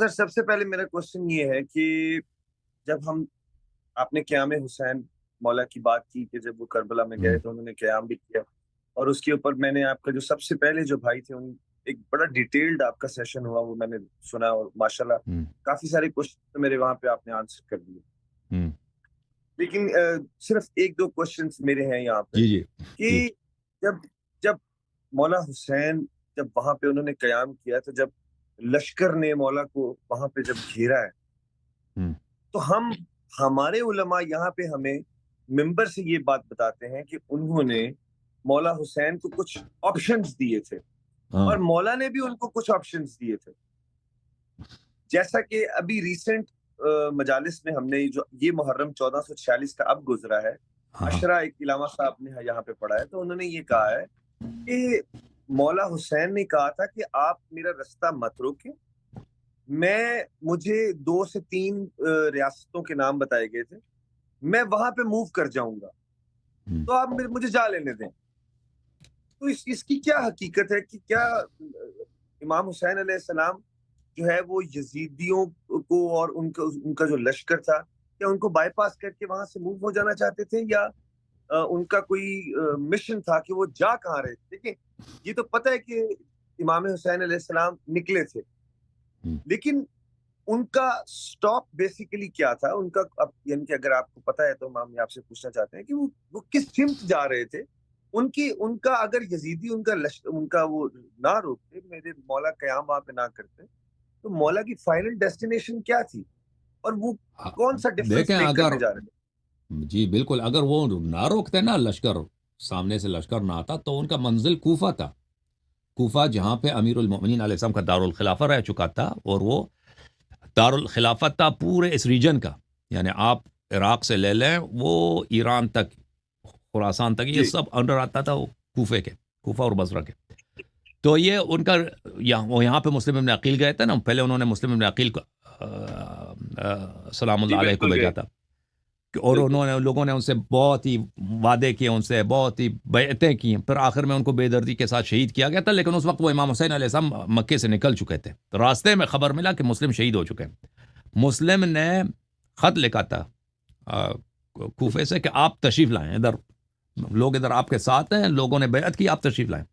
سر سب سے پہلے میرا کوشچن یہ ہے کہ جب آپ نے قیام حسین مولا کی بات کی کہ جب وہ کربلا میں گئے تو انہوں نے قیام بھی کیا، اور اس کے اوپر میں نے آپ کا جو سب سے پہلے جو بھائی تھے ایک بڑا ڈیٹیلڈ آپ کا سیشن ہوا، وہ میں نے سنا، اور ماشاءاللہ کافی سارے کوشچن میرے وہاں پہ آپ نے آنسر کر دیے. لیکن صرف ایک دو کوشچنس میرے ہیں یہاں پہ کہ جب مولا حسین جب وہاں پہ انہوں نے قیام کیا، تو جب لشکر نے مولا کو وہاں پہ جب گھیرا ہے، تو ہمارے علماء یہاں پہ ہمیں ممبر سے یہ بات بتاتے ہیں کہ انہوں نے مولا حسین کو کچھ آپشنز دیے تھے، اور مولا نے بھی ان کو کچھ آپشنز دیے تھے. جیسا کہ ابھی ریسنٹ مجالس میں ہم نے جو یہ محرم 1446 کا اب گزرا ہے، اشرا ایک علامہ صاحب نے یہاں پہ پڑھا ہے، تو انہوں نے یہ کہا ہے کہ مولا حسین نے کہا تھا کہ آپ میرا رستہ مت روکیں، مجھے 2 سے 3 ریاستوں کے نام بتائے گئے تھے، میں وہاں پہ موو کر جاؤں گا، تو آپ مجھے جا لینے دیں. تو اس کی کیا حقیقت ہے کہ کیا امام حسین علیہ السلام جو ہے وہ یزیدیوں کو اور ان کا جو لشکر تھا، کیا ان کو بائی پاس کر کے وہاں سے موو ہو جانا چاہتے تھے، یا ان کا کوئی مشن تھا کہ وہ جا کہاں رہے تھے؟ دیکھیں، یہ تو پتہ ہے کہ امام حسین علیہ السلام نکلے تھے، لیکن ان کا سٹاپ بیسیکلی کیا تھا؟ ان کا یعنی کہ اگر آپ کو پتہ ہے تو ہم آپ سے پوچھنا چاہتے ہیں کہ وہ کس سمت جا رہے تھے. ان کا اگر یزیدی ان کا وہ نہ روکتے، میرے مولا قیام وہاں پہ نہ کرتے، تو مولا کی فائنل ڈیسٹینیشن کیا تھی، اور وہ کون سا ڈفرنس میک کرنے جا رہے تھے؟ جی بالکل، اگر وہ نہ روکتے نا، لشکر سامنے سے لشکر نہ آتا، تو ان کا منزل کوفہ تھا. کوفہ جہاں پہ امیر المؤمنین علیہ السلام کا دارالخلافہ رہ چکا تھا، اور وہ دارالخلافت تھا پورے اس ریجن کا. یعنی آپ عراق سے لے لیں، وہ ایران تک، خراسان تک، یہ سب انڈر آتا تھا وہ کوفے کے، کوفہ اور بصرہ کے. تو یہ ان کا یہاں پہ مسلم ابن عقیل گئے تھے نا، پہلے انہوں نے مسلم ابن عقیل کو سلام اللہ علیہ کو بھیجا تھا، اور لوگوں نے ان سے بہت ہی وعدے کیے، ان سے بہت ہی بیعتیں کی، پھر آخر میں ان کو بے دردی کے ساتھ شہید کیا گیا تھا. لیکن اس وقت وہ امام حسین علیہ السلام مکے سے نکل چکے تھے. راستے میں خبر ملا کہ مسلم شہید ہو چکے ہیں. مسلم نے خط لکھا تھا کوفے سے کہ آپ تشریف لائیں ادھر، لوگ ادھر آپ کے ساتھ ہیں، لوگوں نے بیعت کی، آپ تشریف لائیں.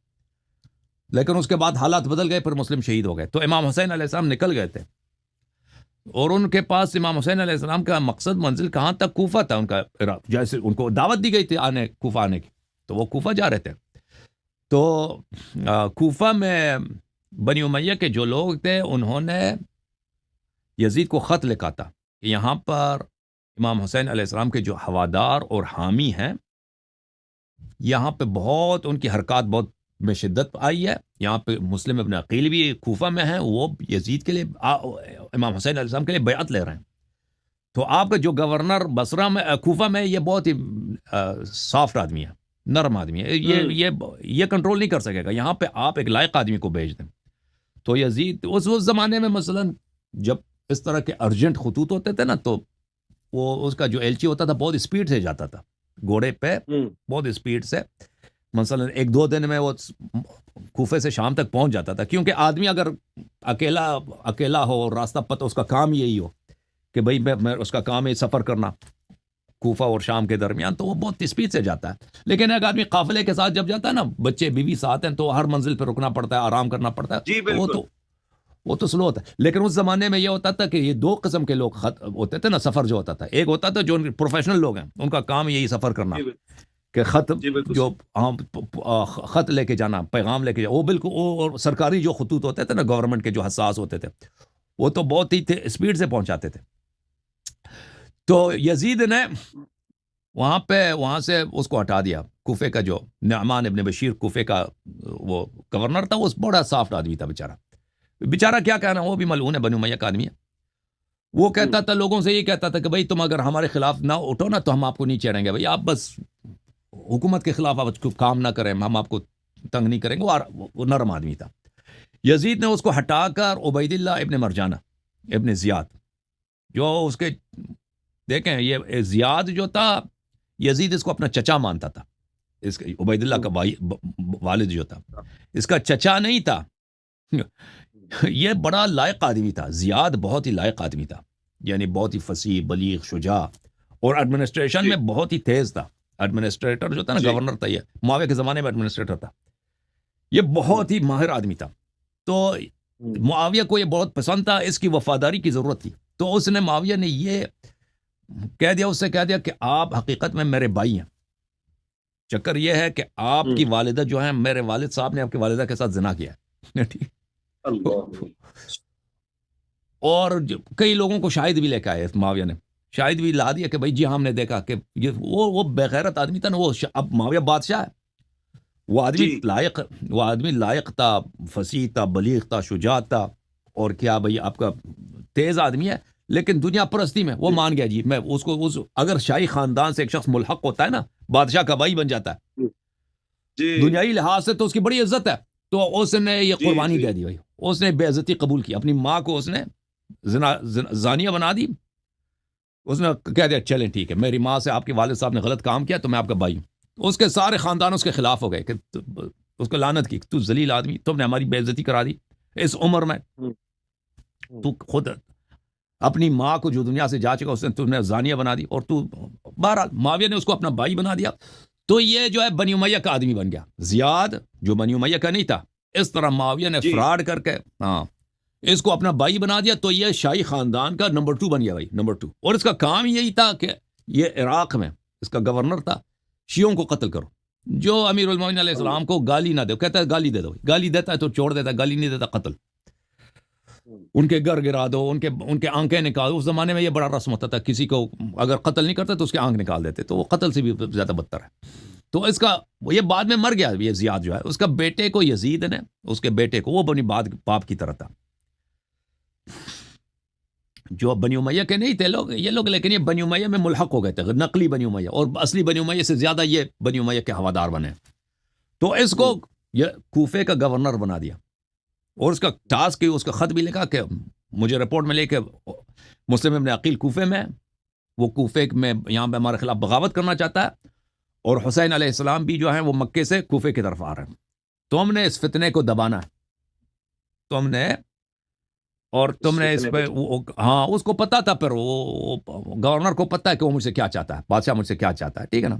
لیکن اس کے بعد حالات بدل گئے، پھر مسلم شہید ہو گئے. تو امام حسین علیہ السلام نکل گئے تھے، اور ان کے پاس امام حسین علیہ السلام کا مقصد منزل کہاں تک؟ کوفہ تھا. ان کا جیسے ان کو دعوت دی گئی تھی کوفہ آنے کی، تو وہ کوفہ جا رہے تھے. تو کوفہ میں بنی امیہ کے جو لوگ تھے، انہوں نے یزید کو خط لکھا تھا کہ یہاں پر امام حسین علیہ السلام کے جو ہوادار اور حامی ہیں، یہاں پہ بہت ان کی حرکات بہت میں شدت آئی ہے. یہاں پہ مسلم ابن عقیل بھی کوفہ میں ہیں، وہ یزید کے لیے، امام حسین علیہ السلام کے لیے بیعت لے رہے ہیں. تو آپ کا جو گورنر بصرہ میں، کوفہ میں، یہ بہت ہی سافٹ آدمی ہے، نرم آدمی ہے، یہ کنٹرول نہیں کر سکے گا. یہاں پہ آپ ایک لائق آدمی کو بھیج دیں. تو یزید اس زمانے میں مثلا جب اس طرح کے ارجنٹ خطوط ہوتے تھے نا، تو وہ اس کا جو ایلچی ہوتا تھا بہت اسپیڈ سے جاتا تھا، گھوڑے پہ بہت اسپیڈ سے. مثلا 1-2 دن میں وہ کوفے سے شام تک پہنچ جاتا تھا، کیونکہ آدمی اگر اکیلا ہو اور راستہ پتہ، اس کا کام یہی ہو کہ بھئی میں اس کا کام ہے سفر کرنا کوفہ اور شام کے درمیان، تو وہ بہت اسپیڈ سے جاتا ہے. لیکن ایک آدمی قافلے کے ساتھ جب جاتا ہے نا، بچے بیوی ساتھ ہیں، تو ہر منزل پہ رکنا پڑتا ہے، آرام کرنا پڑتا ہے. جی بالکل. وہ تو سلو ہوتا ہے. لیکن اس زمانے میں یہ ہوتا تھا کہ یہ 2 قسم کے لوگ ہوتے تھے نا، سفر جو ہوتا تھا. ایک ہوتا تھا جو پروفیشنل لوگ ہیں، ان کا کام یہی سفر کرنا، کہ خط جو خط لے کے جانا، پیغام لے کے جانا. وہ بالکل اور سرکاری جو خطوط ہوتے تھے نا، گورنمنٹ کے جو حساس ہوتے تھے، وہ تو بہت ہی اسپیڈ سے پہنچاتے تھے. تو یزید نے وہاں سے اس کو ہٹا دیا. کوفے کا جو نعمان ابن بشیر کوفے کا وہ گورنر تھا، وہ بڑا سافٹ آدمی تھا بیچارہ کیا کہنا، وہ بھی ملعون ہے، بنی امیہ کا آدمی ہے. وہ کہتا تھا لوگوں سے، یہ کہتا تھا کہ بھئی تم اگر ہمارے خلاف نہ اٹھو نا، تو ہم آپ کو نہیں چھیڑیں گے. بھئی آپ بس حکومت کے خلاف آپ کام نہ کریں، ہم آپ کو تنگ نہیں کریں گے. وہ نرم آدمی تھا. یزید نے اس کو ہٹا کر عبید اللہ ابن مرجانہ ابن زیاد، جو اس کے، دیکھیں یہ زیاد جو تھا، یزید اس کو اپنا چچا مانتا تھا. اس عبید اللہ کا والد جو تھا، اس کا چچا نہیں تھا. یہ بڑا لائق آدمی تھا، زیاد بہت ہی لائق آدمی تھا، یعنی بہت ہی فصیح، بلیغ، شجاع، اور ایڈمنسٹریشن جی میں بہت ہی تیز تھا. ایڈمنسٹریٹر جو تھا نا، جی گورنر تھا، یہ معاویہ کے زمانے میں ایڈمنسٹریٹر تھا. یہ بہت ہی ماہر آدمی تھا. تو معاویہ کو یہ بہت پسند تھا، اس کی وفاداری کی ضرورت تھی. تو اس نے، معاویہ نے یہ کہہ دیا، اس سے کہہ دیا کہ آپ حقیقت میں میرے بھائی ہیں. چکر یہ ہے کہ آپ کی والدہ جو ہیں، میرے والد صاحب نے آپ کی والدہ کے ساتھ زنا کیا ہے. ٹھیک. اللہ اور کئی لوگوں کو شاہد بھی لے کے آئے، معاویہ نے شاہد بھی لا دیا کہ بھائی جی ہم نے دیکھا کہ یہ وہ بغیرت آدمی تھا نا. وہ اب معاویہ بادشاہ ہے، وہ آدمی لائق تھا، فصیح تھا، بلیغ تھا، شجاع تھا، اور کیا بھائی آپ کا تیز آدمی ہے. لیکن دنیا پرستی میں وہ مان گیا جی، میں اس کو اگر شاہی خاندان سے ایک شخص ملحق ہوتا ہے نا، بادشاہ کا بھائی بن جاتا ہے، دنیائی لحاظ سے تو اس کی بڑی عزت ہے. تو اس نے یہ قربانی دے دی بھائی، اس نے بے عزتی قبول کی، اپنی ماں کو اس نے زانیہ بنا دی. اس نے کہہ دیا چلیں ٹھیک ہے، میری ماں سے آپ کے والد صاحب نے غلط کام کیا تو میں آپ کا بھائی ہوں. اس کے سارے خاندان اس کے خلاف ہو گئے کہ اس کو لعنت کی، تو ذلیل آدمی، تم نے ہماری بے عزتی کرا دی اس عمر میں. تو خود اپنی ماں کو جو دنیا سے جا چکا اس نے تم نے زانیہ بنا دی، اور تو بہرحال معاویہ نے اس کو اپنا بھائی بنا دیا. تو یہ جو ہے بنی امیہ کا آدمی بن گیا. زیاد جو بنی امیہ کا نہیں تھا، اس طرح معاویہ نے فراڈ کر کے اس کو اپنا بھائی بنا دیا. تو یہ شاہی خاندان کا نمبر 2 بن گیا بھائی، نمبر 2. اور اس کا کام یہی تھا کہ یہ عراق میں اس کا گورنر تھا، شیعوں کو قتل کرو. جو امیر المومنین علیہ السلام کو گالی نہ دے، کہتا ہے گالی دے دو، گالی دیتا ہے تو چھوڑ دیتا ہے، گالی نہیں دیتا قتل. ان کے گھر گرا دو، ان کے آنکھیں نکال دو. اس زمانے میں یہ بڑا رسم ہوتا تھا، کسی کو اگر قتل نہیں کرتا تو اس کے آنکھ نکال دیتے، تو وہ قتل سے بھی زیادہ بدتر ہے. تو اس کا یہ بعد میں مر گیا یہ زیاد جو ہے. اس کا بیٹے کو یزید نے، اس کے بیٹے کو، وہ بنی باپ کی طرح تھا. جو بنی امیہ کے نہیں تھے لوگ، یہ لوگ، لیکن یہ بنی امیہ میں ملحق ہو گئے تھے، نقلی بنی امیہ، اور اصلی بنی امیہ سے زیادہ یہ بنی امیہ کے ہوادار بنے. تو اس کو یہ کوفے کا گورنر بنا دیا. اور اس کا ٹاسک، اس کا خط بھی لکھا کہ مجھے رپورٹ میں لے کے مسلم ابن عقیل کوفے میں، وہ کوفے میں یہاں پہ ہمارے خلاف بغاوت کرنا چاہتا ہے، اور حسین علیہ السلام بھی جو ہیں وہ مکے سے کوفے کی طرف آ رہے ہیں. تم نے اس فتنے کو دبانا ہے، تم نے اس پہ اس کو پتا تھا، پھر وہ گورنر کو پتا ہے کہ وہ مجھ سے کیا چاہتا ہے، بادشاہ مجھ سے کیا چاہتا ہے. ٹھیک ہے نا،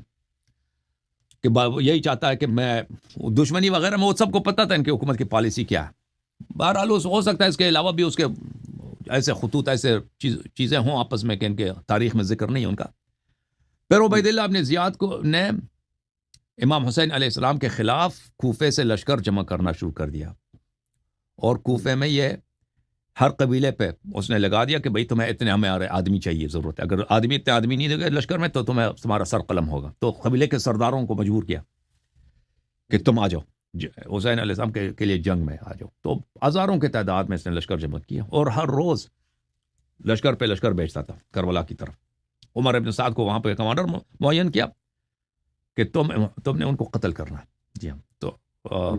کہ یہی چاہتا ہے کہ میں دشمنی وغیرہ میں، وہ سب کو پتا تھا ان کی حکومت کی پالیسی کیا ہے. بہرحال ہو سکتا ہے اس کے علاوہ بھی اس کے ایسے خطوط، ایسے چیزیں ہوں آپس میں کہ ان کے تاریخ میں ذکر نہیں ہے ان کا. پھر عبید اللہ ابن زیاد کو نے امام حسین علیہ السلام کے خلاف کوفے سے لشکر جمع کرنا شروع کر دیا. اور کوفے میں یہ ہر قبیلے پہ اس نے لگا دیا کہ بھئی تمہیں اتنے ہمارے آدمی چاہیے، ضرورت ہے، اگر اتنے آدمی نہیں دے گئے لشکر میں تو تمہارا سر قلم ہوگا. تو قبیلے کے سرداروں کو مجبور کیا کہ تم آ جاؤ حسین علیہ السلام کے لیے جنگ میں آ جاؤ. تو ہزاروں کے تعداد میں اس نے لشکر جمع کیا، اور ہر روز لشکر پہ لشکر بھیجتا تھا کربلا کی طرف. عمر ابن سعد کو وہاں پہ کمانڈر معین کیا کہ تم نے ان کو قتل کرنا ہے. جی ہاں.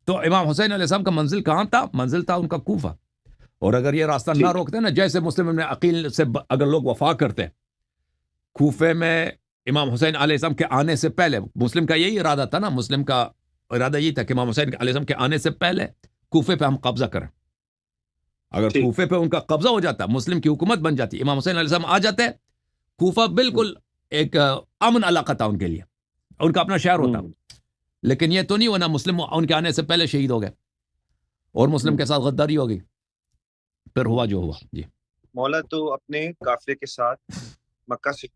تو امام حسین علیہ السلام کا منزل کہاں تھا؟ منزل تھا ان کا کوفہ. اور اگر یہ راستہ نہ روکتے نا، جیسے مسلم ابن عقیل سے اگر لوگ وفا کرتے، کوفے میں امام حسین علیہ السلام کے آنے سے پہلے، مسلم کا یہی ارادہ تھا نا، مسلم کا ارادہ یہی تھا کہ امام حسین علیہ السلام کے آنے سے پہلے کوفے پہ ہم قبضہ کریں. اگر کوفے پہ ان کا قبضہ ہو جاتا، مسلم کی حکومت بن جاتی، امام حسین علیہ السلام آ جاتے، کوفہ بالکل ایک امن علاقہ تھا ان کے لیے، ان کا اپنا شہر ہوتا. لیکن یہ تو نہیں ہونا، مسلم ان کے آنے سے پہلے شہید ہو گئے اور مسلم کے ساتھ غداری ہو گئی. پھر ہوا جو ہوا. جی مولا تو اپنے قافلے کے ساتھ مکہ سے